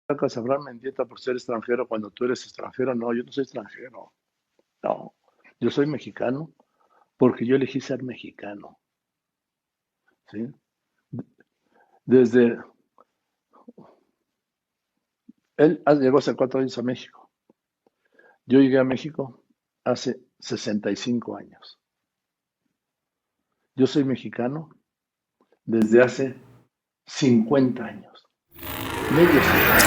Atacas a Abraham Mendieta por ser extranjero cuando tú eres extranjero. No, yo no soy extranjero. No, yo soy mexicano porque yo elegí ser mexicano. ¿Sí? Desde él llegó hace 4 años a México. Yo llegué a México hace 65 años. Yo soy mexicano desde hace 50 años. Medio siglo.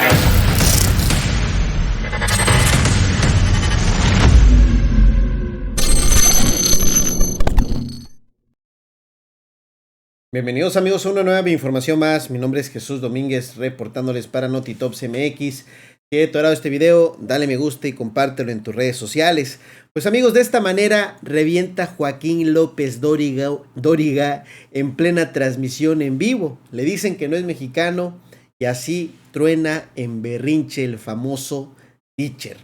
Bienvenidos amigos a una nueva información más. Mi nombre es Jesús Domínguez, reportándoles para Notitops MX. Si te ha gustado este video, dale me gusta y compártelo en tus redes sociales. Pues amigos, de esta manera revienta Joaquín López Dóriga en plena transmisión en vivo. Le dicen que no es mexicano y así truena en berrinche el famoso teacher.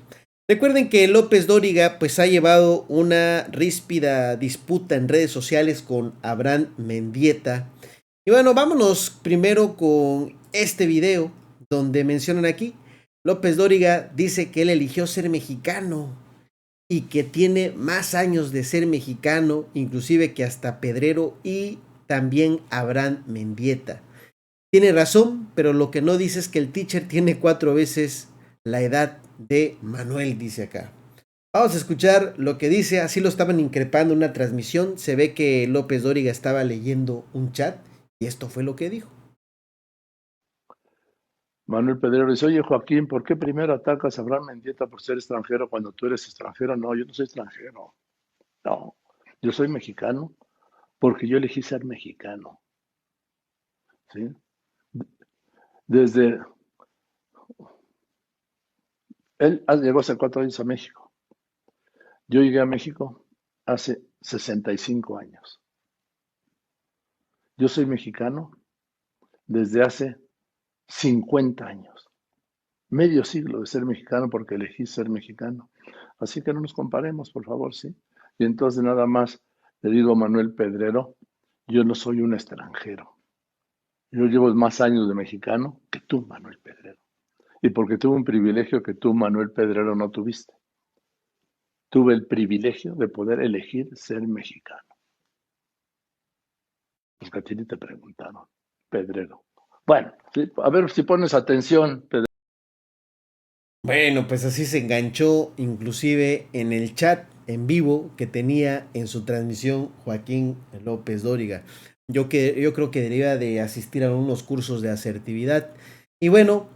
Recuerden que López Dóriga pues ha llevado una ríspida disputa en redes sociales con Abraham Mendieta. Y bueno, vámonos primero con este video donde mencionan aquí, López Dóriga dice que él eligió ser mexicano y que tiene más años de ser mexicano, inclusive que hasta Pedrero y también Abraham Mendieta. Tiene razón, pero lo que no dice es que el teacher tiene 4 veces la edad de Manuel, dice acá. Vamos a escuchar lo que dice, así lo estaban increpando en una transmisión, se ve que López Dóriga estaba leyendo un chat y esto fue lo que dijo. Manuel Pedrero dice, oye Joaquín, ¿por qué primero atacas a Abraham Mendieta por ser extranjero cuando tú eres extranjero? No, yo no soy extranjero. No, yo soy mexicano porque yo elegí ser mexicano. ¿Sí? Desde él llegó hace 4 años a México. Yo llegué a México hace 65 años. Yo soy mexicano desde hace 50 años. Medio siglo de ser mexicano porque elegí ser mexicano. Así que no nos comparemos, por favor, ¿sí? Y entonces nada más le digo a Manuel Pedrero, yo no soy un extranjero. Yo llevo más años de mexicano que tú, Manuel Pedrero. Y porque tuve un privilegio que tú, Manuel Pedrero, no tuviste. Tuve el privilegio de poder elegir ser mexicano. Porque a ti ni te preguntaron, Pedrero. Bueno, sí, a ver si pones atención, Pedrero. Bueno, pues así se enganchó inclusive en el chat en vivo que tenía en su transmisión Joaquín López Dóriga. Yo creo que debería de asistir a unos cursos de asertividad. Y bueno,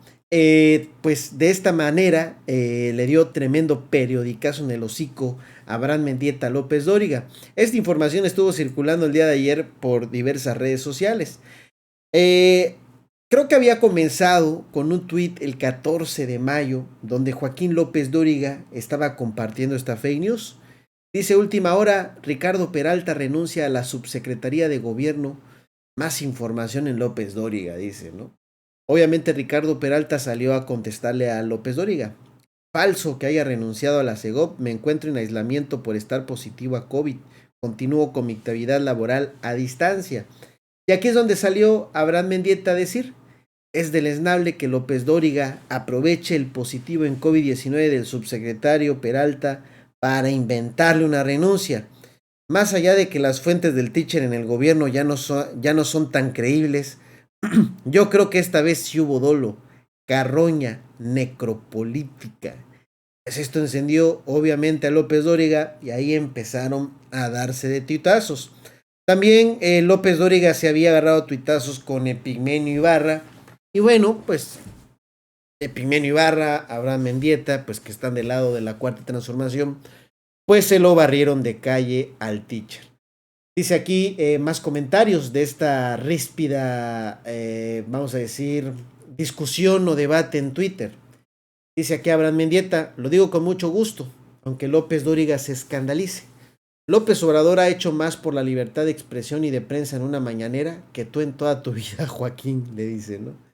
pues de esta manera le dio tremendo periodicazo en el hocico a Abraham Mendieta López Dóriga. Esta información estuvo circulando el día de ayer por diversas redes sociales. Eh, Creo que había comenzado con un tuit el 14 de mayo, donde Joaquín López Dóriga estaba compartiendo esta fake news. Dice, última hora, Ricardo Peralta renuncia a la subsecretaría de gobierno. Más información en López Dóriga, dice, ¿no? Obviamente Ricardo Peralta salió a contestarle a López Dóriga. Falso que haya renunciado a la CEGOP, me encuentro en aislamiento por estar positivo a COVID. Continúo con mi actividad laboral a distancia. Y aquí es donde salió Abraham Mendieta a decir, es deleznable que López Dóriga aproveche el positivo en COVID-19 del subsecretario Peralta para inventarle una renuncia. Más allá de que las fuentes del teacher en el gobierno ya no son tan creíbles, yo creo que esta vez sí hubo dolo, carroña, necropolítica. Pues esto encendió obviamente a López Dóriga y ahí empezaron a darse de tuitazos. También López Dóriga se había agarrado tuitazos con Epigmenio Ibarra. Y bueno, pues Epigmenio Ibarra, Abraham Mendieta, pues que están del lado de la cuarta transformación, pues se lo barrieron de calle al teacher. Dice aquí más comentarios de esta ríspida, vamos a decir, discusión o debate en Twitter. Dice aquí Abraham Mendieta, lo digo con mucho gusto, aunque López Dóriga se escandalice. López Obrador ha hecho más por la libertad de expresión y de prensa en una mañanera que tú en toda tu vida, Joaquín, le dice, ¿no?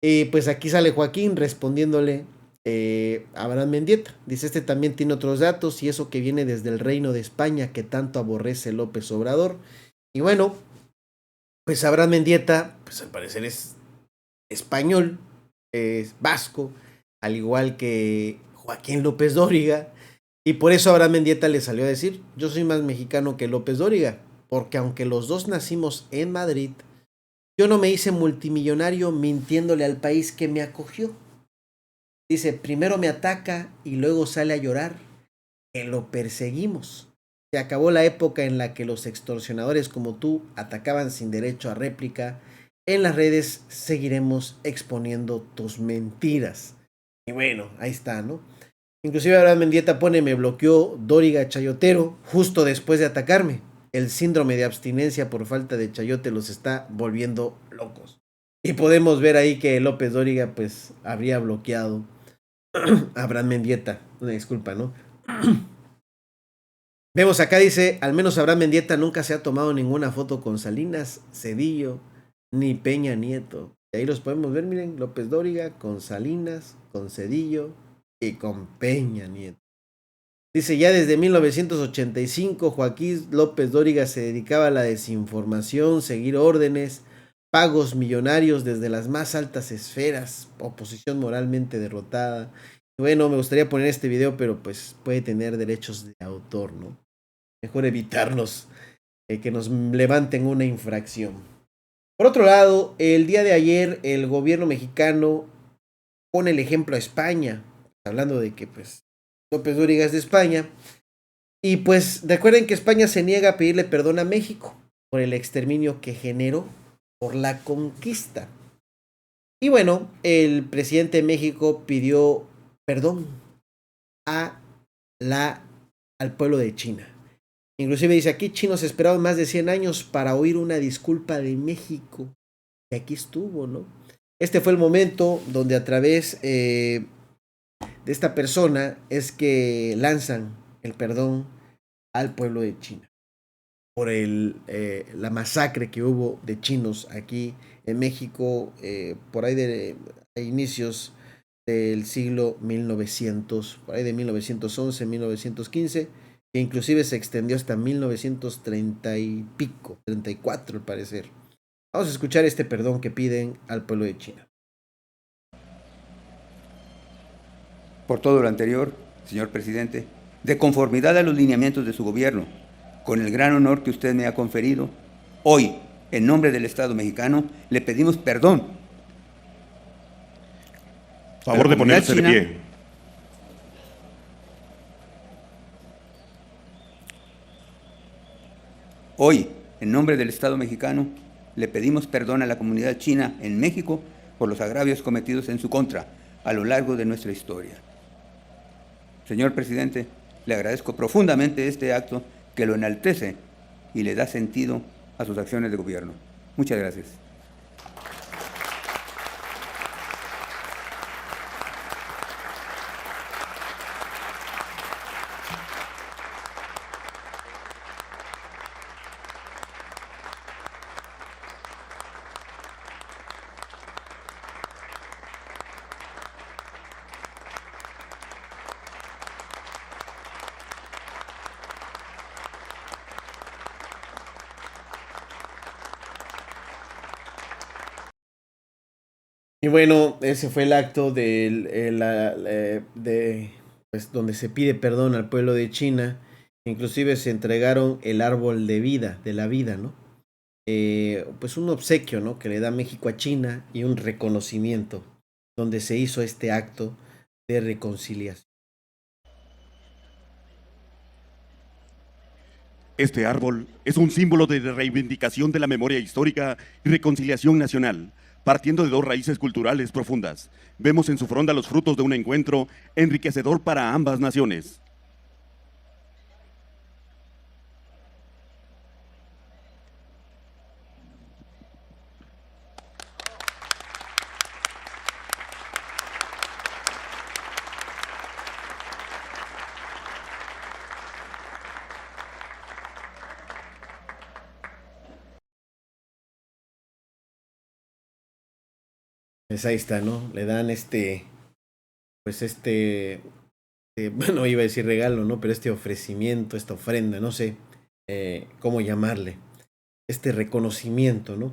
Y pues aquí sale Joaquín respondiéndole a Abraham Mendieta. Dice, este también tiene otros datos y eso que viene desde el reino de España que tanto aborrece López Obrador. Y bueno, pues Abraham Mendieta, pues al parecer es español, es vasco, al igual que Joaquín López Dóriga, y por eso Abraham Mendieta le salió a decir, yo soy más mexicano que López Dóriga, porque aunque los dos nacimos en Madrid, yo no me hice multimillonario mintiéndole al país que me acogió. Dice, primero me ataca y luego sale a llorar, que lo perseguimos. Se acabó la época en la que los extorsionadores como tú atacaban sin derecho a réplica. En las redes seguiremos exponiendo tus mentiras. Y bueno, ahí está, ¿no? Inclusive ahora Mendieta pone, me bloqueó Dóriga Chayotero justo después de atacarme. El síndrome de abstinencia por falta de chayote los está volviendo locos. Y podemos ver ahí que López Dóriga pues habría bloqueado a Abraham Mendieta. Una disculpa, ¿no? Vemos acá, dice, al menos Abraham Mendieta nunca se ha tomado ninguna foto con Salinas, Cedillo, ni Peña Nieto. Y ahí los podemos ver, miren, López Dóriga con Salinas, con Cedillo y con Peña Nieto. Dice, ya desde 1985 Joaquín López Dóriga se dedicaba a la desinformación, seguir órdenes, pagos millonarios desde las más altas esferas, oposición moralmente derrotada. Bueno, me gustaría poner este video, pero pues puede tener derechos de autor, ¿no? Mejor evitarnos que nos levanten una infracción. Por otro lado, el día de ayer el gobierno mexicano pone el ejemplo a España, hablando de que pues López Dóriga es de España, y pues recuerden que España se niega a pedirle perdón a México por el exterminio que generó por la conquista. Y bueno, el presidente de México pidió perdón a al pueblo de China. Inclusive dice, aquí chinos esperaban más de 100 años para oír una disculpa de México. Y aquí estuvo, ¿no? Este fue el momento donde a través de esta persona es que lanzan el perdón al pueblo de China por la masacre que hubo de chinos aquí en México por ahí de inicios del siglo 1900, por ahí de 1911, 1915, que inclusive se extendió hasta 1930 y pico, 34 al parecer. Vamos a escuchar este perdón que piden al pueblo de China. Por todo lo anterior, señor presidente, de conformidad a los lineamientos de su gobierno, con el gran honor que usted me ha conferido, hoy, en nombre del Estado mexicano, le pedimos perdón. Favor de ponerse de pie. Hoy, en nombre del Estado mexicano, le pedimos perdón a la comunidad china en México por los agravios cometidos en su contra a lo largo de nuestra historia. Señor presidente, le agradezco profundamente este acto que lo enaltece y le da sentido a sus acciones de gobierno. Muchas gracias. Y bueno, ese fue el acto pues, donde se pide perdón al pueblo de China. Inclusive se entregaron el árbol de vida, de la vida, ¿no? Pues un obsequio, ¿no? Que le da México a China y un reconocimiento donde se hizo este acto de reconciliación. Este árbol es un símbolo de reivindicación de la memoria histórica y reconciliación nacional, partiendo de dos raíces culturales profundas. Vemos en su fronda los frutos de un encuentro enriquecedor para ambas naciones. Pues ahí está, ¿no? Le dan bueno, iba a decir regalo, ¿no? Pero este ofrecimiento, esta ofrenda, no sé cómo llamarle, este reconocimiento, ¿no?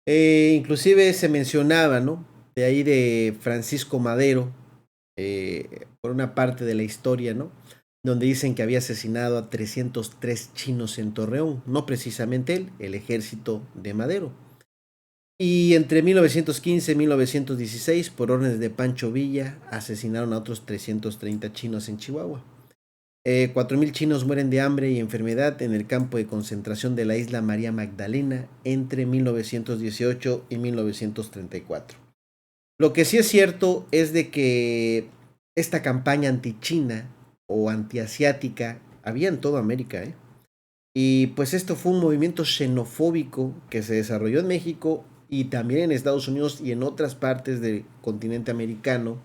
Inclusive se mencionaba, ¿no? de ahí de Francisco Madero, por una parte de la historia, ¿no? Donde dicen que había asesinado a 303 chinos en Torreón, no precisamente él, el ejército de Madero. Y entre 1915 y 1916, por órdenes de Pancho Villa, asesinaron a otros 330 chinos en Chihuahua. 4.000 chinos mueren de hambre y enfermedad en el campo de concentración de la isla María Magdalena entre 1918 y 1934. Lo que sí es cierto es de que esta campaña anti-china o anti-asiática había en toda América, ¿eh? Y pues esto fue un movimiento xenofóbico que se desarrolló en México y también en Estados Unidos y en otras partes del continente americano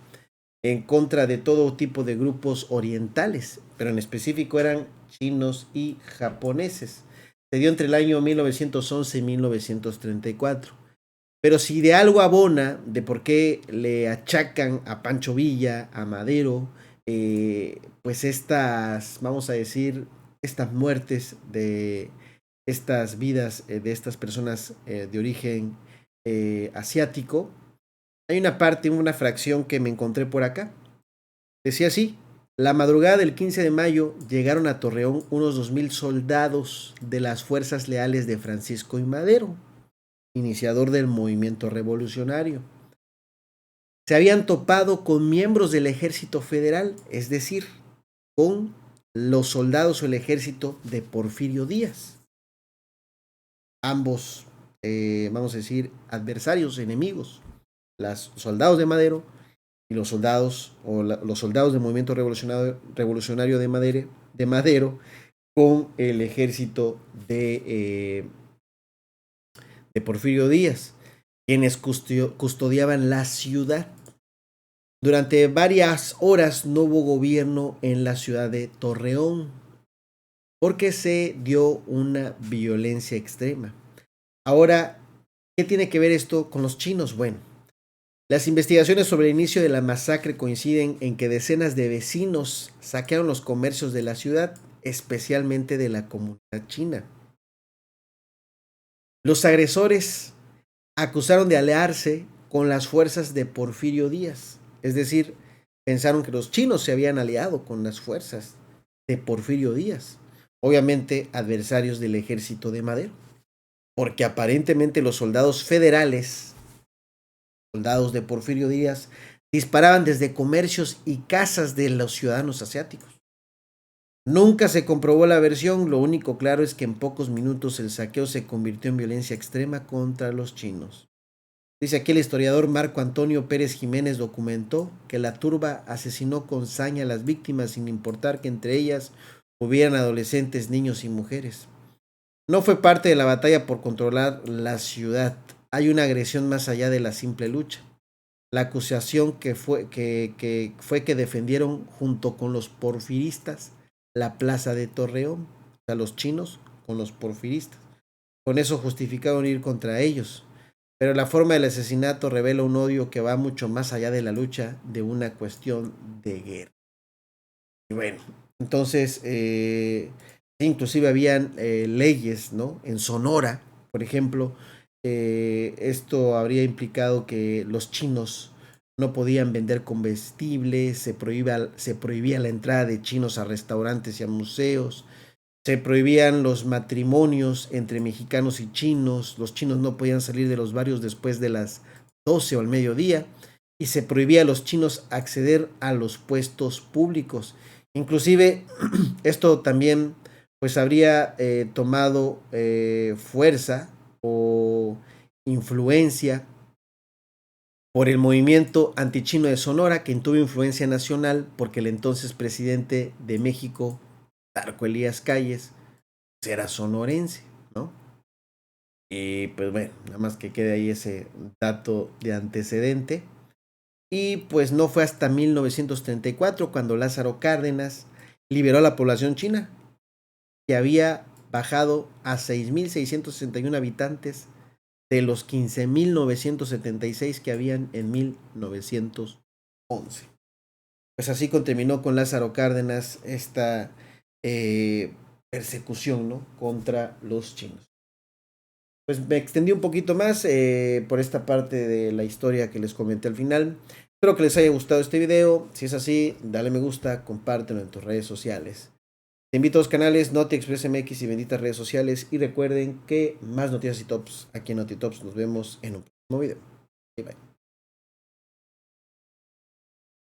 en contra de todo tipo de grupos orientales, pero en específico eran chinos y japoneses. Se dio entre el año 1911 y 1934. Pero si de algo abona de por qué le achacan a Pancho Villa, a Madero, pues estas, vamos a decir, estas muertes de estas vidas de estas personas de origen asiático, hay una parte, una fracción que me encontré por acá. Decía así: la madrugada del 15 de mayo llegaron a Torreón unos 2.000 soldados de las fuerzas leales de Francisco y Madero, iniciador del movimiento revolucionario. Se habían topado con miembros del ejército federal, es decir, con los soldados o el ejército de Porfirio Díaz. Ambos, vamos a decir, adversarios, enemigos, los soldados de Madero y los soldados los soldados del movimiento revolucionario de Madero con el ejército de Porfirio Díaz, quienes custodiaban la ciudad. Durante varias horas no hubo gobierno en la ciudad de Torreón porque se dio una violencia extrema. Ahora, ¿qué tiene que ver esto con los chinos? Bueno, las investigaciones sobre el inicio de la masacre coinciden en que decenas de vecinos saquearon los comercios de la ciudad, especialmente de la comunidad china. Los agresores acusaron de aliarse con las fuerzas de Porfirio Díaz, es decir, pensaron que los chinos se habían aliado con las fuerzas de Porfirio Díaz, obviamente adversarios del ejército de Madero, porque aparentemente los soldados federales, soldados de Porfirio Díaz, disparaban desde comercios y casas de los ciudadanos asiáticos. Nunca se comprobó la versión, lo único claro es que en pocos minutos el saqueo se convirtió en violencia extrema contra los chinos. Dice aquí el historiador Marco Antonio Pérez Jiménez documentó que la turba asesinó con saña a las víctimas sin importar que entre ellas hubieran adolescentes, niños y mujeres. No fue parte de la batalla por controlar la ciudad. Hay una agresión más allá de la simple lucha. La acusación fue que defendieron junto con los porfiristas la plaza de Torreón, o sea, los chinos con los porfiristas. Con eso justificaron ir contra ellos. Pero la forma del asesinato revela un odio que va mucho más allá de la lucha de una cuestión de guerra. Y bueno, entonces, inclusive habían leyes, ¿no? En Sonora, por ejemplo, esto habría implicado que los chinos no podían vender comestibles, se prohibía la entrada de chinos a restaurantes y a museos, se prohibían los matrimonios entre mexicanos y chinos, los chinos no podían salir de los barrios después de las 12 o al mediodía, y se prohibía a los chinos acceder a los puestos públicos. Inclusive esto también pues habría tomado fuerza o influencia por el movimiento antichino de Sonora, que tuvo influencia nacional porque el entonces presidente de México, Marco Elías Calles, pues era sonorense, ¿no? Y pues bueno, nada más que quede ahí ese dato de antecedente. Y pues no fue hasta 1934 cuando Lázaro Cárdenas liberó a la población china, que había bajado a 6.661 habitantes de los 15.976 que habían en 1911. Pues así terminó con Lázaro Cárdenas esta persecución, ¿no?, contra los chinos. pues me extendí un poquito más por esta parte de la historia que les comenté al final. Espero que les haya gustado este video. Si es así, dale me gusta, compártelo en tus redes sociales. Te invito a los canales Noti Express MX y benditas redes sociales. Y recuerden que más noticias y tops aquí en NotiTops. Nos vemos en un próximo video. Bye bye.